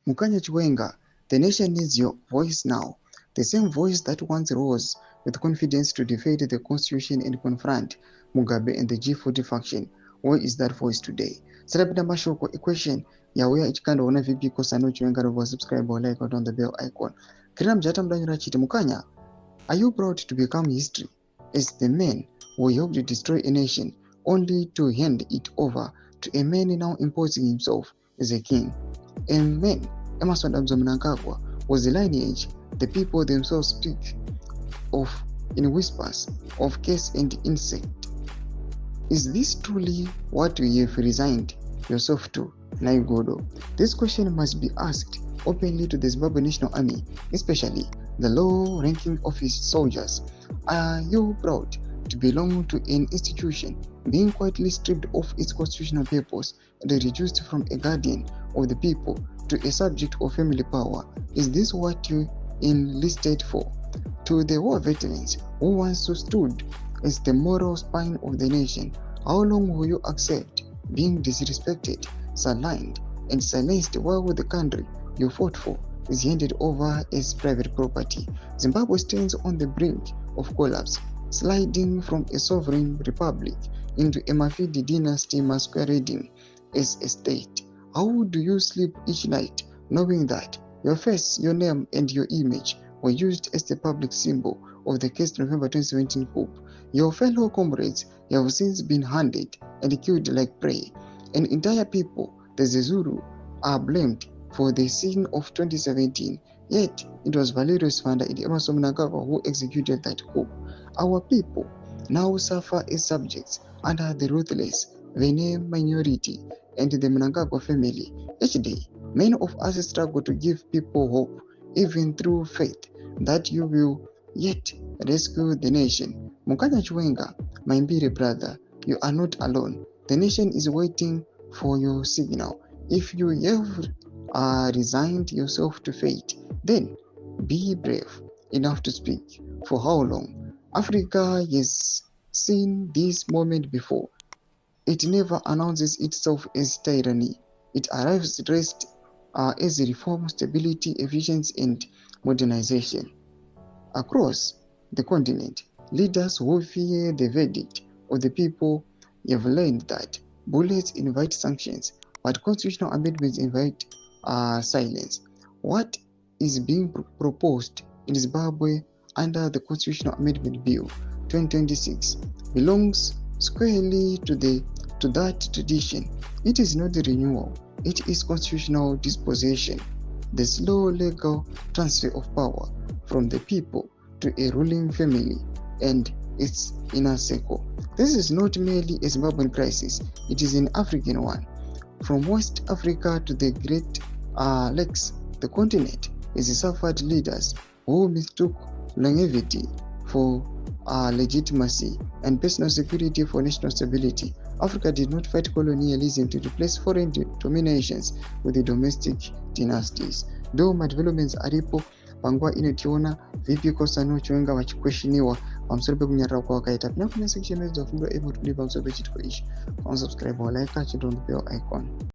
Mkanya Chiwenga, the nation needs your voice now. The same voice that once rose with confidence to defend the constitution and confront Mugabe and the G40 faction. Where is that voice today? Sarapita mashoko equation ya where ichikanda ona vipi kosa no Chiwenga robo subscribe or like on the bell icon. Kirina mjata mdanyura chiti Mkanya. Are you proud to become history as the man who helped to destroy a nation only to hand it over to a man now imposing himself as a king? A man, Emerson Mnangagwa, was the lineage the people themselves speak of in whispers of curse and insect. Is this truly what you have resigned yourself to, Naigodo? This question must be asked openly to the Zimbabwe National Army, especially the low-ranking office soldiers. Are you proud to belong to an institution being quietly stripped of its constitutional purpose and reduced from a guardian of the people to a subject of family power? Is this what you enlisted for? To the war veterans who once stood as the moral spine of the nation, how long will you accept being disrespected, sidelined, and silenced while the country you fought for is handed over as private property? Zimbabwe stands on the brink of collapse, sliding from a sovereign republic into a Mafidi dynasty masquerading as a state. How do you sleep each night knowing that your face, your name, and your image were used as the public symbol of the case November 2017 coup? Your fellow comrades have since been handed and killed like prey. An entire people, the Zulu, are blamed for the sin of 2017, yet it was Valerius Fanda and Emerson Mnangagwa who executed that coup. Our people now suffer as subjects under the ruthless Vene minority and the Mnangagwa family. Each day, many of us struggle to give people hope, even through faith, that you will yet rescue the nation. Mkanya Chiwenga, my dear brother, you are not alone. The nation is waiting for your signal. If you have resigned yourself to fate, then be brave enough to speak. For how long? Africa has seen this moment before. It never announces itself as tyranny. It arrives dressed as reform, stability, efficiency, and modernization. Across the continent, leaders who fear the verdict of the people have learned that bullets invite sanctions, but constitutional amendments invite silence. What is being proposed in Zimbabwe under the Constitutional Amendment Bill 2026 belongs squarely to that tradition. It is not the renewal, it is constitutional dispossession, the slow legal transfer of power from the people to a ruling family and its inner circle. This is not merely a Zimbabwean crisis, it is an African one. From West Africa to the Great Lakes, the continent has suffered leaders who mistook longevity for legitimacy and personal security for national stability. Africa did not fight colonialism to replace foreign dominations with the domestic dynasties. Though developments aripo panguva inotiona vipi kosa no Chiwenga vachikweshiniwa pamusoro pekunyarara kwavakaita. Pina kuna section yedzvafundo able to live pamusoro pechitiko ichi. Subscribe or like, catch it on the bell icon.